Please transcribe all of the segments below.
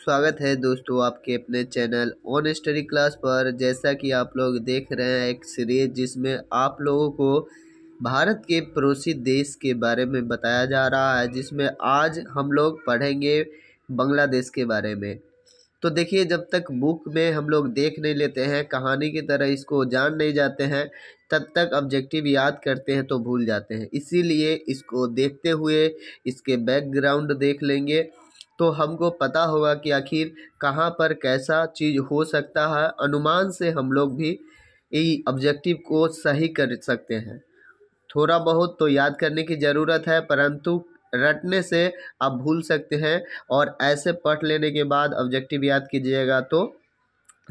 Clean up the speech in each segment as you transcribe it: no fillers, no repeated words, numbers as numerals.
स्वागत है दोस्तों आपके अपने चैनल ऑन स्टडी क्लास पर। जैसा कि आप लोग देख रहे हैं एक सीरीज जिसमें आप लोगों को भारत के पड़ोसी देश के बारे में बताया जा रहा है, जिसमें आज हम लोग पढ़ेंगे बांग्लादेश के बारे में। तो देखिए, जब तक बुक में हम लोग देख नहीं लेते हैं, कहानी की तरह इसको जान नहीं जाते हैं, तब तक ऑब्जेक्टिव याद करते हैं तो भूल जाते हैं। इसीलिए इसको देखते हुए इसके बैकग्राउंड देख लेंगे तो हमको पता होगा कि आखिर कहाँ पर कैसा चीज़ हो सकता है। अनुमान से हम लोग भी ऑब्जेक्टिव को सही कर सकते हैं। थोड़ा बहुत तो याद करने की ज़रूरत है, परंतु रटने से आप भूल सकते हैं, और ऐसे पढ़ लेने के बाद ऑब्जेक्टिव याद कीजिएगा तो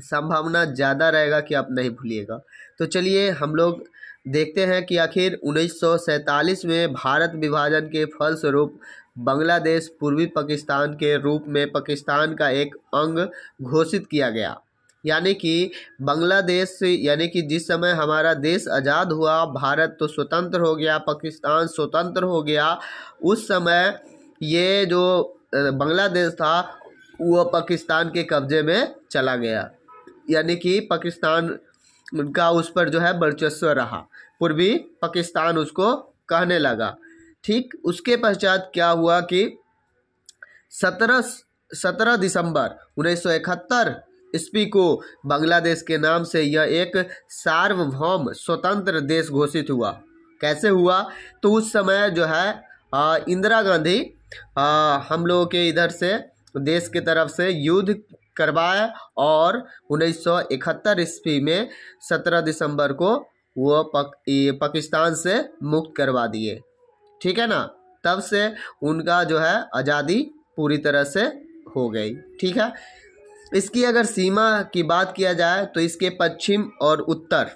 संभावना ज़्यादा रहेगा कि आप नहीं भूलिएगा। तो चलिए हम लोग देखते हैं कि आखिर 1947 में भारत विभाजन के फलस्वरूप बांग्लादेश पूर्वी पाकिस्तान के रूप में पाकिस्तान का एक अंग घोषित किया गया। यानी कि बांग्लादेश यानी कि जिस समय हमारा देश आज़ाद हुआ, भारत तो स्वतंत्र हो गया, पाकिस्तान स्वतंत्र हो गया, उस समय ये जो बांग्लादेश था वो पाकिस्तान के कब्जे में चला गया। यानी कि पाकिस्तान का उस पर जो है वर्चस्व रहा, पूर्वी पाकिस्तान उसको कहने लगा। ठीक उसके पश्चात क्या हुआ कि 17 दिसंबर 1971 ईस्वी को बांग्लादेश के नाम से यह एक सार्वभौम स्वतंत्र देश घोषित हुआ। कैसे हुआ? तो उस समय जो है इंदिरा गांधी हम लोगों के इधर से देश के तरफ से युद्ध करवाया, और 1971 ईस्वी में 17 दिसंबर को वो पाकिस्तान से मुक्त करवा दिए। ठीक है ना, तब से उनका जो है आज़ादी पूरी तरह से हो गई। ठीक है, इसकी अगर सीमा की बात किया जाए तो इसके पश्चिम और उत्तर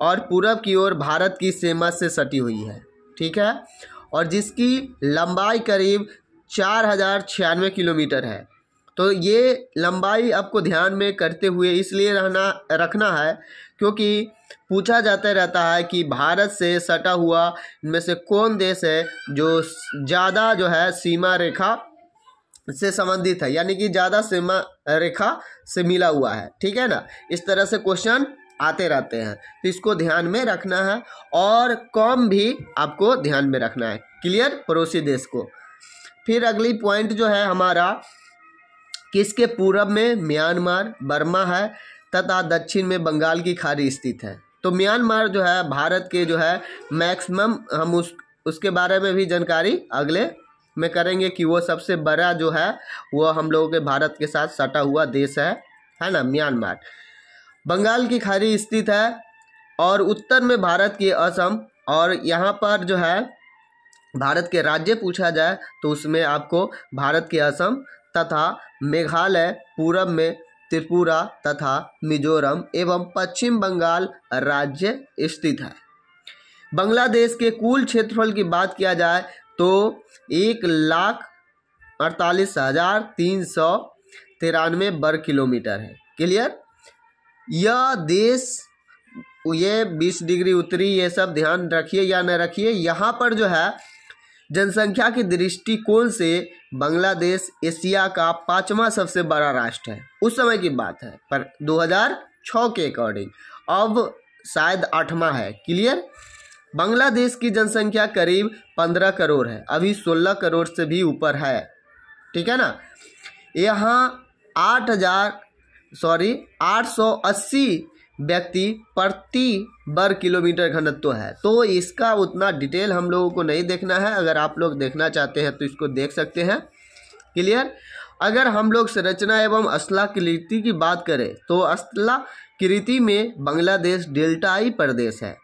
और पूरब की ओर भारत की सीमा से सटी हुई है। ठीक है, और जिसकी लंबाई करीब 4096 किलोमीटर है। तो ये लंबाई आपको ध्यान में करते हुए इसलिए रखना है क्योंकि पूछा जाता रहता है कि भारत से सटा हुआ इनमें से कौन देश है जो ज़्यादा जो है सीमा रेखा से संबंधित है, यानी कि ज़्यादा सीमा रेखा से मिला हुआ है। ठीक है ना, इस तरह से क्वेश्चन आते रहते हैं, तो इसको ध्यान में रखना है, और कम भी आपको ध्यान में रखना है। क्लियर? पड़ोसी देश को। फिर अगली पॉइंट जो है हमारा, किसके पूरब में म्यांमार बर्मा है तथा दक्षिण में बंगाल की खाड़ी स्थित है। तो म्यांमार जो है भारत के जो है मैक्सिमम, हम उसके बारे में भी जानकारी अगले में करेंगे कि वो सबसे बड़ा जो है वो हम लोगों के भारत के साथ सटा हुआ देश है ना, म्यांमार। बंगाल की खाड़ी स्थित है, और उत्तर में भारत की असम, और यहाँ पर जो है भारत के राज्य पूछा जाए तो उसमें आपको भारत के असम तथा मेघालय, पूरब में त्रिपुरा तथा मिजोरम एवं पश्चिम बंगाल राज्य स्थित है। बांग्लादेश के कुल क्षेत्रफल की बात किया जाए तो 1,48,393 वर्ग किलोमीटर है। क्लियर? यह देश, ये 20 डिग्री उत्तरी, ये सब ध्यान रखिए या न रखिए, यहाँ पर जो है जनसंख्या के दृष्टिकोण से बांग्लादेश एशिया का 5वां सबसे बड़ा राष्ट्र है। उस समय की बात है, पर 2006 के अकॉर्डिंग अब शायद 8वां है। क्लियर? बांग्लादेश की जनसंख्या करीब 15 करोड़ है, अभी 16 करोड़ से भी ऊपर है। ठीक है ना, यहाँ 880 व्यक्ति प्रति वर्ग किलोमीटर घनत्व है। तो इसका उतना डिटेल हम लोगों को नहीं देखना है, अगर आप लोग देखना चाहते हैं तो इसको देख सकते हैं। क्लियर? अगर हम लोग संरचना एवं स्थलाकृति की बात करें तो स्थलाकृति में बांग्लादेश डेल्टाई प्रदेश है,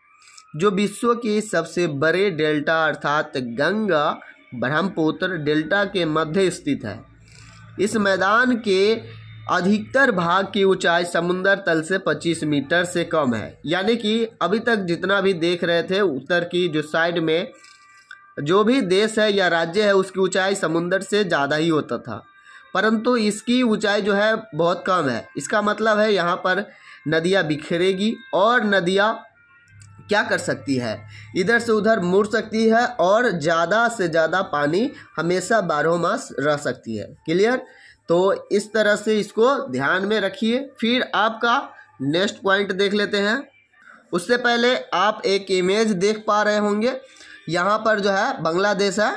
जो विश्व की सबसे बड़े डेल्टा अर्थात गंगा ब्रह्मपुत्र डेल्टा के मध्य स्थित है। इस मैदान के अधिकतर भाग की ऊंचाई समुद्र तल से 25 मीटर से कम है। यानी कि अभी तक जितना भी देख रहे थे, उत्तर की जो साइड में जो भी देश है या राज्य है उसकी ऊंचाई समुद्र से ज़्यादा ही होता था, परंतु इसकी ऊंचाई जो है बहुत कम है। इसका मतलब है यहाँ पर नदियाँ बिखरेगी, और नदियाँ क्या कर सकती है, इधर से उधर मुड़ सकती है, और ज़्यादा से ज़्यादा पानी हमेशा 12 मास रह सकती है। क्लियर? तो इस तरह से इसको ध्यान में रखिए। फिर आपका नेक्स्ट पॉइंट देख लेते हैं। उससे पहले आप एक इमेज देख पा रहे होंगे, यहाँ पर जो है बांग्लादेश है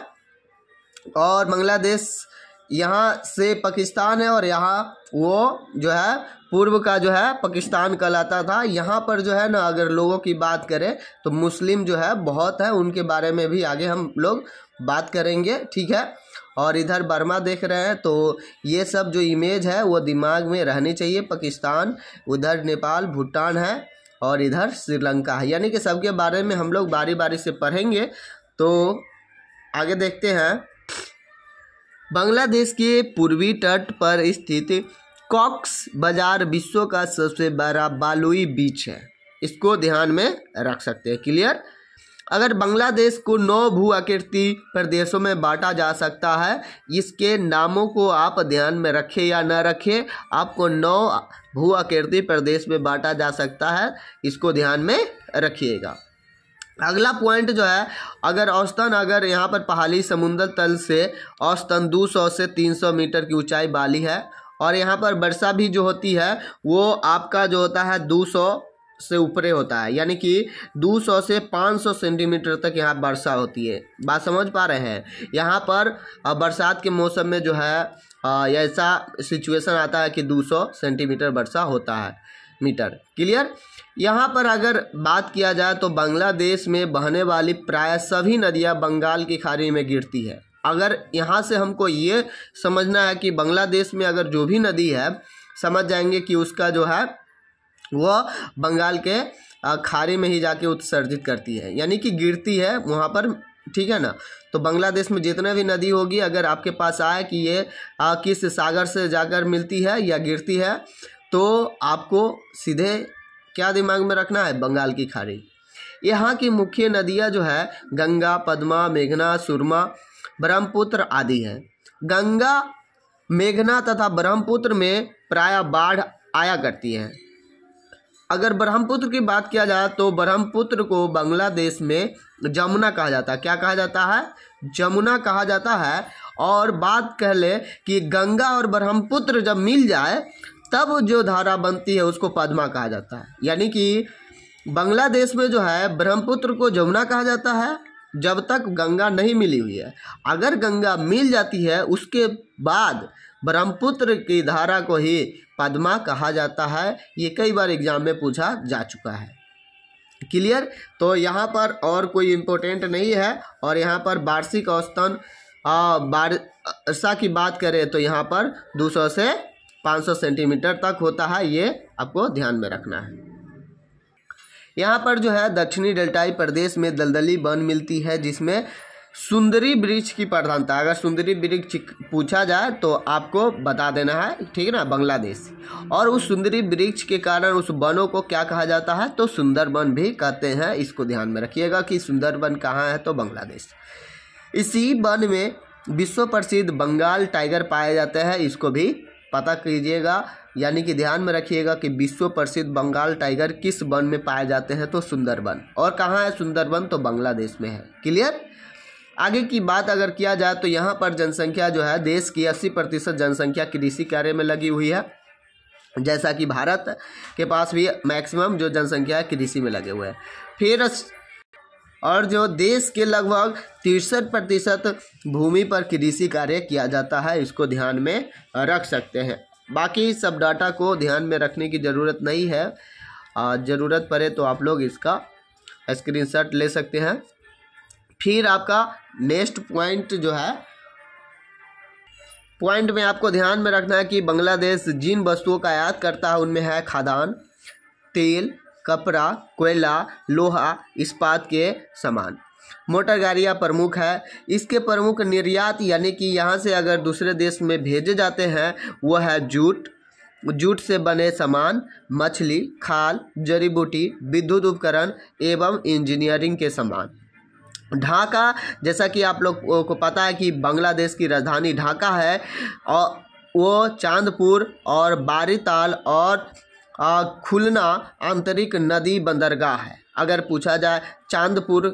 और बांग्लादेश यहाँ से पाकिस्तान है और यहाँ वो जो है पूर्व का जो है पाकिस्तान कहलाता था। यहाँ पर जो है ना अगर लोगों की बात करें तो मुस्लिम जो है बहुत है, उनके बारे में भी आगे हम लोग बात करेंगे, ठीक है। और इधर बर्मा देख रहे हैं, तो ये सब जो इमेज है वो दिमाग में रहनी चाहिए। पाकिस्तान, उधर नेपाल, भूटान है और इधर श्रीलंका है, यानी कि सबके बारे में हम लोग बारी बारी से पढ़ेंगे। तो आगे देखते हैं। बांग्लादेश के पूर्वी तट पर स्थित कॉक्स बाजार विश्व का सबसे बड़ा बालुई बीच है, इसको ध्यान में रख सकते हैं। क्लियर। अगर बांग्लादेश को 9 भू आकृति प्रदेशों में बांटा जा सकता है, इसके नामों को आप ध्यान में रखें या न रखें, आपको 9 भू आकृति प्रदेश में बांटा जा सकता है, इसको ध्यान में रखिएगा। अगला पॉइंट जो है, अगर औसतन अगर यहाँ पर पहाड़ी समुद्र तल से औसतन 200 से 300 मीटर की ऊंचाई वाली है और यहाँ पर वर्षा भी जो होती है वो आपका जो होता है 200 से ऊपरे होता है, यानी कि 200 से 500 सेंटीमीटर तक यहाँ वर्षा होती है। बात समझ पा रहे हैं। यहाँ पर बरसात के मौसम में जो है ऐसा सिचुएशन आता है कि 200 सेंटीमीटर वर्षा होता है मीटर। क्लियर। यहाँ पर अगर बात किया जाए तो बांग्लादेश में बहने वाली प्राय सभी नदियाँ बंगाल की खाड़ी में गिरती है। अगर यहाँ से हमको ये समझना है कि बांग्लादेश में अगर जो भी नदी है, समझ जाएंगे कि उसका जो है वह बंगाल के खाड़ी में ही जाके उत्सर्जित करती है, यानी कि गिरती है वहाँ पर, ठीक है ना। तो बांग्लादेश में जितने भी नदी होगी, अगर आपके पास आए कि ये किस सागर से जाकर मिलती है या गिरती है, तो आपको सीधे क्या दिमाग में रखना है, बंगाल की खाड़ी। यहाँ की मुख्य नदियाँ जो है गंगा, पद्मा, मेघना, सुरमा, ब्रह्मपुत्र आदि है। गंगा, मेघना तथा ब्रह्मपुत्र में प्रायः बाढ़ आया करती है। अगर ब्रह्मपुत्र की बात किया जाए तो ब्रह्मपुत्र को बांग्लादेश में जमुना कहा जाता है। क्या कहा जाता है? जमुना कहा जाता है। और बात कह ले कि गंगा और ब्रह्मपुत्र जब मिल जाए तब जो धारा बनती है उसको पद्मा कहा जाता है। यानी कि बांग्लादेश में जो है ब्रह्मपुत्र को जमुना कहा जाता है जब तक गंगा नहीं मिली हुई है। अगर गंगा मिल जाती है उसके बाद ब्रह्मपुत्र की धारा को ही पद्मा कहा जाता है। ये कई बार एग्जाम में पूछा जा चुका है। क्लियर। तो यहाँ पर और कोई इम्पोर्टेंट नहीं है। और यहाँ पर वार्षिक औसतन वर्षा की बात करें तो यहाँ पर 200 से 500 सेंटीमीटर तक होता है, ये आपको ध्यान में रखना है। यहाँ पर जो है दक्षिणी डेल्टाई प्रदेश में दलदली वन मिलती है जिसमें सुंदरी वृक्ष की प्रधानता। अगर सुंदरी वृक्ष पूछा जाए तो आपको बता देना है, ठीक है ना, बांग्लादेश। और उस सुंदरी वृक्ष के कारण उस वनों को क्या कहा जाता है? तो सुंदर वन भी कहते हैं। इसको ध्यान में रखिएगा कि सुंदर वन कहाँ है, तो बांग्लादेश। इसी वन में विश्व प्रसिद्ध बंगाल टाइगर पाए जाते हैं, इसको भी पता कीजिएगा, यानी कि ध्यान में रखिएगा कि विश्व प्रसिद्ध बंगाल टाइगर किस वन में पाए जाते हैं, तो सुंदरबन। और कहाँ है सुंदरबन? तो बांग्लादेश में है। क्लियर। आगे की बात अगर किया जाए तो यहाँ पर जनसंख्या जो है देश की 80% जनसंख्या कृषि कार्य में लगी हुई है, जैसा कि भारत के पास भी मैक्सिमम जो जनसंख्या है कृषि में लगे हुए हैं। फिर और जो देश के लगभग 63% भूमि पर कृषि कार्य किया जाता है, इसको ध्यान में रख सकते हैं। बाकी सब डाटा को ध्यान में रखने की ज़रूरत नहीं है, ज़रूरत पड़े तो आप लोग इसका स्क्रीनशॉट ले सकते हैं। फिर आपका नेक्स्ट पॉइंट जो है, पॉइंट में आपको ध्यान में रखना है कि बांग्लादेश जिन वस्तुओं का आयात करता है उनमें है खाद्यान्न, तेल, कपड़ा, कोयला, लोहा, इस्पात के सामान। मोटर गाड़ियाँ प्रमुख है। इसके प्रमुख निर्यात यानी कि यहाँ से अगर दूसरे देश में भेजे जाते हैं वो है जूट, जूट से बने सामान, मछली, खाल, जड़ी बूटी, विद्युत उपकरण एवं इंजीनियरिंग के सामान। ढाका, जैसा कि आप लोग को पता है कि बांग्लादेश की राजधानी ढाका है और वो चांदपुर और बारीताल और खुलना आंतरिक नदी बंदरगाह है। अगर पूछा जाए चांदपुर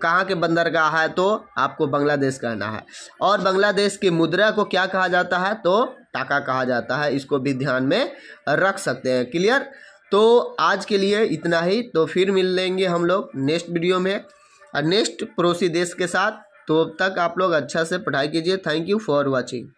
कहाँ के बंदरगाह है तो आपको बांग्लादेश कहना है। और बांग्लादेश की मुद्रा को क्या कहा जाता है? तो टाका कहा जाता है, इसको भी ध्यान में रख सकते हैं। क्लियर? तो आज के लिए इतना ही, तो फिर मिल लेंगे हम लोग नेक्स्ट वीडियो में और नेक्स्ट पड़ोसी देश के साथ। तो अब तक आप लोग अच्छा से पढ़ाई कीजिए। Thank you for watching.